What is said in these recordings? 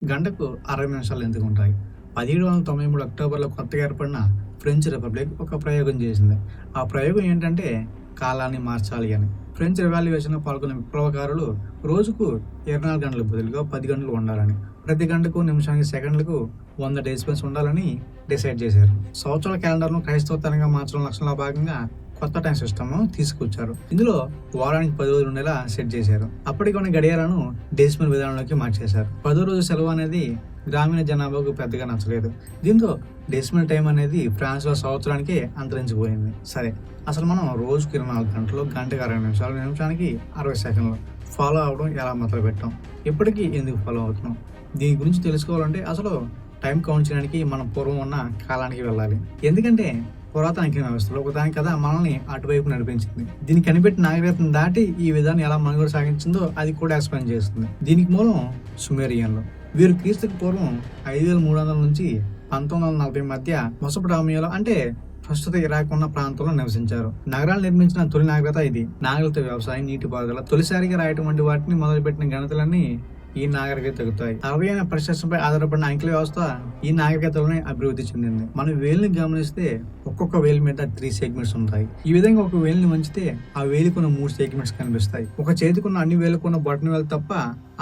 గంటకు 60 నిమిషాలు ఎందుకుంటాయి? 1793 అక్టోబర్‌లో కొత్తగా ఏర్పడిన ఫ్రెంచ్ రిపబ్లిక్ ఒక ప్రయోగం చేసింది. ఆ ప్రయోగం ఏంటంటే కాలాన్ని మార్చాలి అని. ఫ్రెంచ్ రివాల్యూషన్‌లో పాల్గొన్న విప్లవకారులు రోజుకు 24 గంటల బదులుగా 10 గంటలు ఉండాలని, ప్రతి గంటకు, నిమిషానికి, సెకండ్లకు 100 డెసిబెల్స్ ఉండాలని డిసైడ్ చేశారు. సంవత్సరాల క్యాలెండర్‌ను క్రైస్తవతనంగా మార్చడం లక్ష్యంలో భాగంగా కొత్త టైం సిస్టమ్‌ను తీసుకొచ్చారు. ఇందులో వారానికి 10 రోజులు ఉండేలా సెట్ చేశారు. అప్పటికి ఉన్న గడియారాలను డెసిమల్ విధానంలోకి మార్చేశారు. 10వ రోజు సెలవు అనేది గ్రామీణ జనాభాకు పెద్దగా నచ్చలేదు. దీంతో డెసిమల్ టైం అనేది ఫ్రాన్స్‌లో సంవత్సరానికే అంతరించిపోయింది. సరే, అసలు మనం రోజుకి 24 గంటలు, గంటకి 60 నిమిషాలు, నిమిషానికి 60 సెకండ్లు ఫాలో అవ్వడం ఎలా మొదలుపెట్టాం? ఇప్పటికీ ఎందుకు ఫాలో అవుతున్నాం? దీని గురించి తెలుసుకోవాలంటే అసలు టైం కౌంట్ చేయడానికి మనం పూర్వం ఉన్న కాలానికి వెళ్ళాలి. ఎందుకంటే పురాతన అంకెల వ్యవస్థలో ఒకదాని కదా మనల్ని అటువైపు నడిపించింది. దీన్ని కనిపెట్టిన నాగరికతను దాటి ఈ విధానం ఎలా మనుగడ సాగించిందో అది కూడా ఎక్స్ప్లెయిన్ చేస్తుంది. దీనికి మూలం సుమేరియన్లు. వీరు క్రీస్తుకు పూర్వం 5300 నుంచి 1940 మధ్య మెసొపొటామియాలో, అంటే ప్రస్తుత ఇరాక్ ఉన్న ప్రాంతంలో నివసించారు. నగరాలు నిర్మించిన తొలి నాగరికత ఇది. నాగరికత, వ్యవసాయం, నీటిపారుదల, తొలిసారిగా రాయటం వంటి వాటిని మొదలుపెట్టిన గణితలన్నీ ఈ నాగరికత తగ్గుతాయి. 60 పరిశీలనపై ఆధారపడిన అంకెల వ్యవస్థ ఈ నాగరికతలోనే అభివృద్ధి చెందింది. మనం వేలిని గమనిస్తే ఒక్కొక్క వేలి మీద 3 సెగ్మెంట్స్ ఉంటాయి. ఈ విధంగా ఒక వేలిని వంచితే ఆ వేలికున్న 3 సెగ్మెంట్స్ కనిపిస్తాయి. ఒక చేతికున్న అన్ని వేలుకున్న బటన్ వేలు తప్ప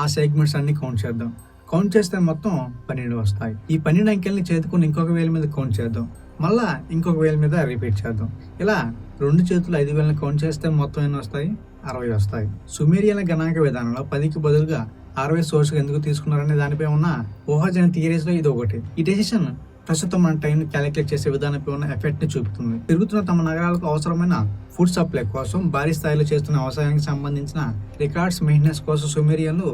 ఆ సెగ్మెంట్స్ అన్ని కౌంట్ చేద్దాం. కౌంట్ చేస్తే మొత్తం 12 వస్తాయి. ఈ 12 అంకెల్ని చేతికున్న ఇంకొక వేలి మీద కౌంట్ చేద్దాం. మళ్ళా ఇంకొక వేలి మీద రిపీట్ చేద్దాం. ఇలా 2 చేతులు 5 వేలను కౌంట్ చేస్తే మొత్తం ఎన్ని వస్తాయి? 60 వస్తాయి. సుమేరియన్ల గణాంక విధానంలో 10కి బదులుగా 60 సోర్స్ ఎందుకు తీసుకున్నారనే దానిపై ఉన్న ఊహాజన థియరీస్ లో ఇది ఒకటి. ఈ డెసిషన్ ప్రస్తుతం మన టైం క్యాలిక్యులేట్ చేసే విధానంపై ఉన్న ఎఫెక్ట్ ని చూపుతుంది. పెరుగుతున్న తమ నగరాలకు అవసరమైన ఫుడ్ సప్లై కోసం భారీ స్థాయిలో చేస్తున్న వ్యవసాయానికి సంబంధించిన రికార్డ్స్ మెయింటెనెన్స్ కోసం సుమేరియన్లు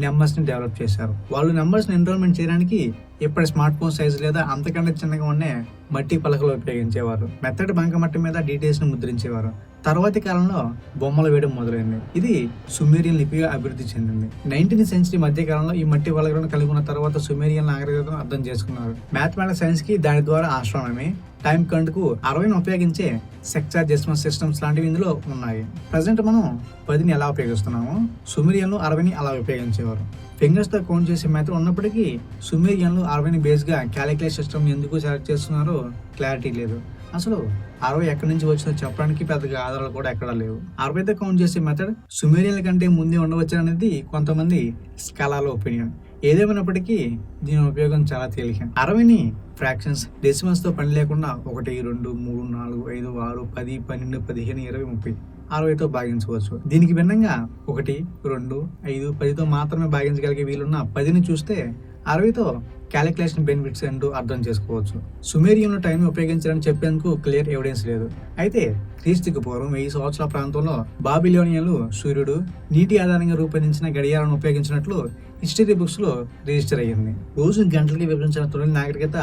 నెంబర్స్ ని డెవలప్ చేశారు. వాళ్ళు నెంబర్స్ ని ఎన్రోల్మెంట్ చేయడానికి ఇప్పటి స్మార్ట్ ఫోన్ సైజు లేదా అంతకంటే చిన్నగా ఉండే మట్టి పలకలు ఉపయోగించేవారు. మెత్తటి బంకమట్టి మీద డీటెయిల్స్ ని ముద్రించేవారు. తర్వాతి కాలంలో బొమ్మలు వేయడం మొదలైంది. ఇది సుమేరియన్ లిపిగా అభివృద్ధి చెందింది. 19th సెంచరీ మధ్య కాలంలో ఈ మట్టి పలకలను కలిగి ఉన్న తర్వాత సుమేరియన్ నాగరికతను అర్థం చేసుకున్నారు. మ్యాథమెటిక్స్ సైన్స్ కి, దాని ద్వారా ఆస్ట్రానమీ, టైం కౌంట్ కు 60ని ఉపయోగించే సెక్టార్ డెసిమల్ సిస్టమ్స్ లాంటివి ఇందులో ఉన్నాయి. ప్రజెంట్ మనం 10ని ఎలా ఉపయోగిస్తున్నాము, సుమేరియన్లు 60ని అలా ఉపయోగించేవారు. ఫింగర్స్ తో కౌంట్ చేసే మెథడ్ ఉన్నప్పటికీ సుమేరియన్లు 60ని బేస్ గా క్యాలిక్యులేట్ సిస్టమ్ ఎందుకు సెలెక్ట్ చేస్తున్నారో క్లారిటీ లేదు. అసలు 60 ఎక్కడి నుంచి వచ్చిందో చెప్పడానికి పెద్దగా ఆధారాలు కూడా ఎక్కడా లేవు. 60తో కౌంట్ చేసే మెథడ్ సుమేరియన్ల కంటే ముందే ఉండవచ్చు అనేది కొంతమంది స్కాలర్ల ఒపీనియన్. ఏదేమైనప్పటికీ దీని ఉపయోగం చాలా తేలిక. 60ని ఫ్రాక్షన్స్, డెసిమల్స్ తో పని లేకుండా 1, 2, 3, 4, 5, 6, 10, 12, 15, 20, 30, 60తో భాగించవచ్చు. దీనికి భిన్నంగా 1, 2, 5, 10తో మాత్రమే భాగించగలిగే వీలున్న 10ని చూస్తే 60తో క్యాలిక్యులేషన్ బెనిఫిట్స్ ఏంటో అర్థం చేసుకోవచ్చు. సుమేరియన్లు టైం ఉపయోగించారని చెప్పేందుకు క్లియర్ ఎవిడెన్స్ లేదు. అయితే క్రీస్తుకు పూర్వం 1000 సంవత్సరాల ప్రాంతంలో బాబిలోనియన్లు సూర్యుడు, నీటి ఆధారంగా రూపొందించిన గడియారాలను ఉపయోగించినట్లు హిస్టరీ బుక్స్ లో రిజిస్టర్ అయ్యింది. రోజు గంటలకి విభజించిన తొలి నాగరికత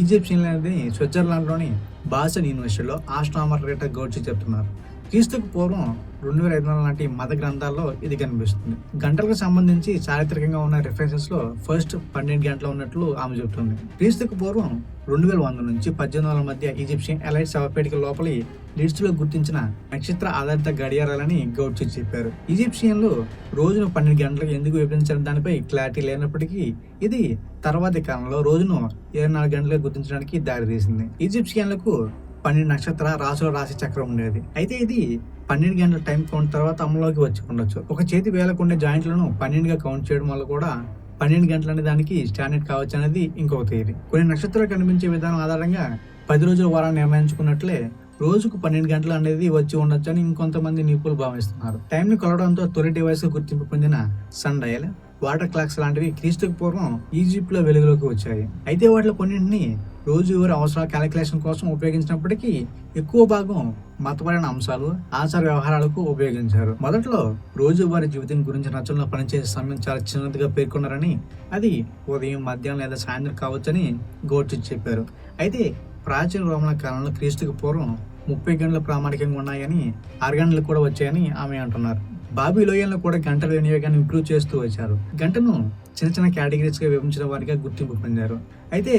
ఈజిప్షియన్ అనేది స్విట్జర్లాండ్లోని బాసెల్ యూనివర్సిటీలో ఆస్ట్రానమర్ రీటర్ గౌడ్చి చెప్తున్నారు. క్రీస్తుకు పూర్వం 2500 నాటి మత గ్రంథాల్లో ఇది కనిపిస్తుంది. గంటలకు సంబంధించి చారిత్రకంగా ఉన్న రిఫరెన్సెస్ లో ఫస్ట్ 12 గంటలు ఉన్నట్లు ఆమె చెబుతుంది. క్రీస్తుకు పూర్వం 2100 నుంచి 1800 మధ్య ఈజిప్షియన్ ఎలైట్ శవపేటిక లోపలి లిడ్స్ లో గుర్తించిన నక్షత్ర ఆధారిత గడియారాలని గౌడ్చి చెప్పారు. ఈజిప్షియన్లు రోజును 12 గంటలకు ఎందుకు విభజించిన దానిపై క్లారిటీ లేనప్పటికీ ఇది తర్వాతి కాలంలో రోజును 24 గంటలకు గుర్తించడానికి దారితీసింది. ఈజిప్షియన్లకు 12 నక్షత్ర రాసుల రాశి చక్రం ఉండేది. అయితే ఇది 12 గంటల టైం కౌంట్ తర్వాత అమలులోకి వచ్చి ఉండొచ్చు. ఒక చేతి వేలకు ఉండే జాయింట్లను 12గా కౌంట్ చేయడం వల్ల కూడా 12 గంటలు అనే దానికి స్టాండర్డ్ కావచ్చు అనేది ఇంకొక థియరీ. కొన్ని నక్షత్రాలు కనిపించే విధానం ఆధారంగా 10 రోజుల వారాన్ని నిర్ణయించుకున్నట్లే రోజుకు 12 గంటలు అనేది వచ్చి ఉండొచ్చు అని ఇంకొంతమంది నిపుణులు భావిస్తున్నారు. టైం ని కొలవడంతో తొలి డివైస్ గుర్తింపు పొందిన సన్ డయల్, వాటర్ క్లాక్స్ లాంటివి క్రీస్తుకు పూర్వం ఈజిప్ట్ లో వెలుగులోకి వచ్చాయి. అయితే వాటిలో కొన్నింటిని రోజువారీ అవసరాల క్యాలిక్యులేషన్ కోసం ఉపయోగించినప్పటికీ ఎక్కువ భాగం మతపరమైన అంశాలు, ఆచార వ్యవహారాలకు ఉపయోగించారు. మొదట్లో రోజువారీ జీవితం గురించి రచనలో పనిచేసే సమయం చాలా చిన్నదిగా పేర్కొన్నారని, అది ఉదయం, మధ్యాహ్నం లేదా సాయంత్రం కావచ్చని గౌడ్చి చెప్పారు. అయితే ప్రాచీన రోమన్ కాలంలో క్రీస్తుకు పూర్వం 30 గంటలు ప్రామాణికంగా ఉన్నాయని, 6 గంటలు కూడా వచ్చాయని ఆమె అంటున్నారు. బాబిలోయన్లో కూడా గంటల వినియోగాన్ని ఇంప్రూవ్ చేస్తూ వచ్చారు. గంటను చిన్న చిన్న కేటగిరీస్‌గా విభజించిన వారిగా గుర్తింపు పొందారు. అయితే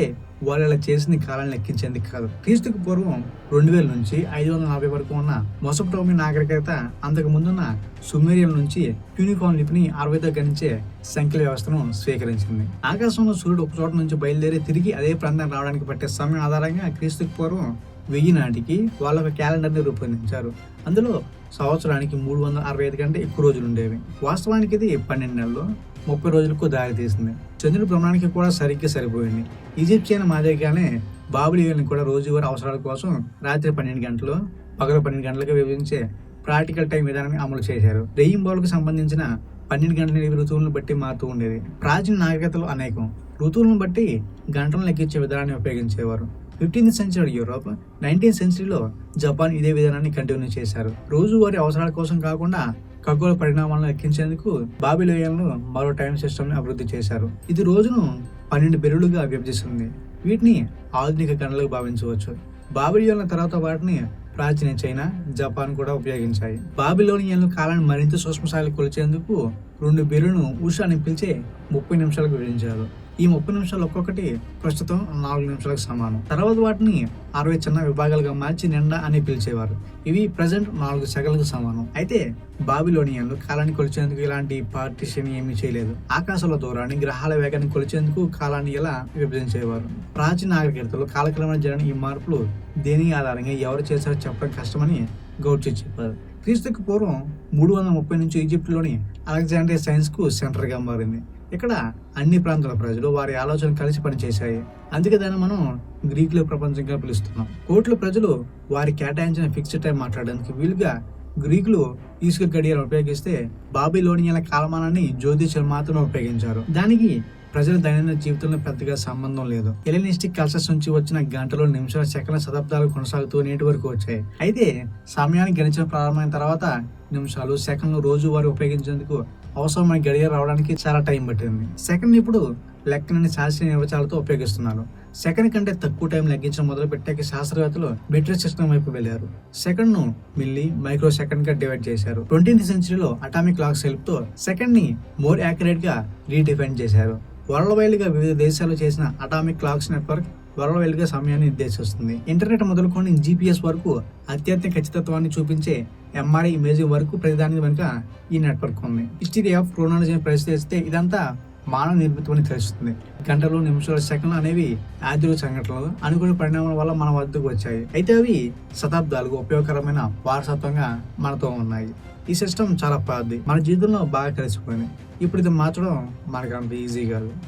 వాళ్ళు ఇలా చేసింది కాలాన్ని లెక్కించేందుకు కాదు. క్రీస్తుకు పూర్వం 2000 నుంచి 540 వరకు ఉన్న మెసొపొటేమియా నాగరికత అంతకు ముందున్న సుమేరియన్ నుంచి క్యూనిఫాన్ లిపిని 60తో గణించే సంఖ్యల వ్యవస్థను స్వీకరించింది. ఆకాశంలో సూర్యుడు ఒక చోట నుంచి బయలుదేరి తిరిగి అదే ప్రాంతానికి రావడానికి పట్టే సమయం ఆధారంగా క్రీస్తుకు పూర్వం 1000 నాటికి వాళ్ళ ఒక క్యాలెండర్ని రూపొందించారు. అందులో సంవత్సరానికి 365 కంటే ఎక్కువ రోజులు ఉండేవి. వాస్తవానికి ఇది 12 నెలలు 30 రోజులకు దారి తీసింది. చంద్రుడి భ్రమణానికి కూడా సరిగ్గా సరిపోయింది. ఈజిప్షియన్ మాదిరిగానే బాబిలోనియన్లు కూడా రోజువారీ అవసరాల కోసం రాత్రి 12 గంటలు, పగలు 12 గంటలుగా విభజించే ప్రాక్టికల్ టైం విధానాన్ని అమలు చేశారు. రెయిన్బోలకు సంబంధించిన 12 గంటల ఋతువులను బట్టి మారుతూ ఉండేది. ప్రాచీన నాగరికతలు అనేకం ఋతువులను బట్టి గంటలను లెక్కించే విధానాన్ని ఉపయోగించేవారు. 15th century Europe, 19th సెంచరీలో Japan ఇదే విధానాన్ని కంటిన్యూ చేశారు. రోజువారీ అవసరాల కోసం కాకుండా ఖగోళ పరిణామాలను లెక్కించేందుకు బాబిలోనియన్లు మరో టైం సిస్టమ్ ని అభివృద్ధి చేశారు. ఇది రోజును 12 బెరులుగా విభజిస్తుంది. వీటిని ఆధునిక గణనలకు భావించవచ్చు. బాబిలోనియన్ల తర్వాత వాటిని ప్రాచీన చైనా, జపాన్ కూడా ఉపయోగించాయి. బాబిలోనియన్లు కాలాన్ని మరింత సూక్ష్మస్థాయిలో కొలిచేందుకు 2 బెరులను ఉషా అని పిలిచే 30 నిమిషాలకు విభజించారు. ఈ 30 నిమిషాలు ఒక్కొక్కటి ప్రస్తుతం 4 నిమిషాలకు సమానం. తర్వాత వాటిని 60 చిన్న విభాగాలుగా మార్చి నిండా అని పిలిచేవారు. ఇవి ప్రజెంట్ 4 సెకన్లకు సమానం. అయితే బాబిలోనియన్లు కాలాన్ని కొలిచేందుకు ఇలాంటి పార్టిషన్ ఏమీ చేయలేదు. ఆకాశంలో దూరాన్ని, గ్రహాల వేగాన్ని కొలిచేందుకు కాలాన్ని ఇలా విభజించేవారు. ప్రాచీన నాగరికతలో కాలక్రమేణా జరిగిన ఈ మార్పులు దేని ఆధారంగా ఎవరు చేశారో చెప్పడం కష్టమని గౌడ్చి చెప్పారు. క్రీస్తుకు పూర్వం 330 నుంచి ఈజిప్టులోని అలెగ్జాండ్రియా సైన్స్ కు సెంటర్ గా మారింది. ఇక్కడ అన్ని ప్రాంతాల ప్రజలు వారి ఆలోచనలు కలిసి పనిచేశాయి. అందుకే దాన్ని మనం గ్రీకుల ప్రపంచంగా పిలుస్తున్నాం. కోట్ల ప్రజలు వారి కేటాయించిన ఫిక్స్డ్ టైం మాట్లాడడానికి వీలుగా గ్రీకులు ఇసుక గడియారం ఉపయోగిస్తే బాబిలోనియన్ల కాలమానాన్ని జ్యోతిష్యులు మాత్రమే ఉపయోగించారు. దానికి ప్రజల దైనందిన జీవితంలో పెద్దగా సంబంధం లేదు. హెలెనిస్టిక్ కల్చర్స్ నుంచి వచ్చిన గంటలు, నిమిషాలు, సెకన్ల శతాబ్దాలు కొనసాగుతూ నేటి వరకు వచ్చాయి. అయితే సమయాన్ని గణించడం ప్రారంభమైన తర్వాత నిమిషాలు, సెకన్లు రోజువారీ ఉపయోగించేందుకు అవసరమైన గడియారం రావడానికి చాలా టైం పట్టింది. సెకండ్ ఇప్పుడు లెక్కనని శాస్త్రీయ నిర్వచనాలతో ఉపయోగిస్తున్నారు. సెకండ్ కంటే తక్కువ టైం లెక్కించడం మొదలు పెట్టాక శాస్త్రవేత్తలు మెట్రిక్ సిస్టమ్ వైపు వెళ్లారు. సెకండ్ ను మిల్లీ, మైక్రో సెకండ్ గా డివైడ్ చేశారు. 20th సెంచరీలో అటామిక్ క్లాక్స్ హెల్ప్ తో సెకండ్ ని మోర్ యాక్యురేట్ గా రీడిఫైన్ చేశారు. వరల్డ్ వైడ్ గా వివిధ దేశాలు చేసిన atomic clocks network world wide గా సమయాన్ని నిర్దేశిస్తుంది. ఇంటర్నెట్ మొదలుకొని GPS వరకు అత్యంత ఖచ్చితత్వాన్ని చూపించే MRI ఇమేజింగ్ వరకు ప్రతిదాని వెనుక ఈ నెట్వర్క్ ఉంది. హిస్టరీ ఆఫ్ క్రోనాలజీని పరిశీలిస్తే ఇదంతా మానవ నిర్మితమని తెలుస్తుంది. గంటలు, నిమిషాలు, సెకండ్లు అనేవి ఆధునిక సంఘటనలు, అనుకునే పరిణామాల వల్ల మన వద్దకు వచ్చాయి. అయితే అవి శతాబ్దాలకు ఉపయోగకరమైన వారసత్వంగా మనతో ఉన్నాయి. ఈ సిస్టమ్ చాలా పాతది, మన జీవితంలో బాగా కలిసిపోయింది. ఇప్పుడు ఇది మార్చడం మనకు అంత ఈజీ కాదు.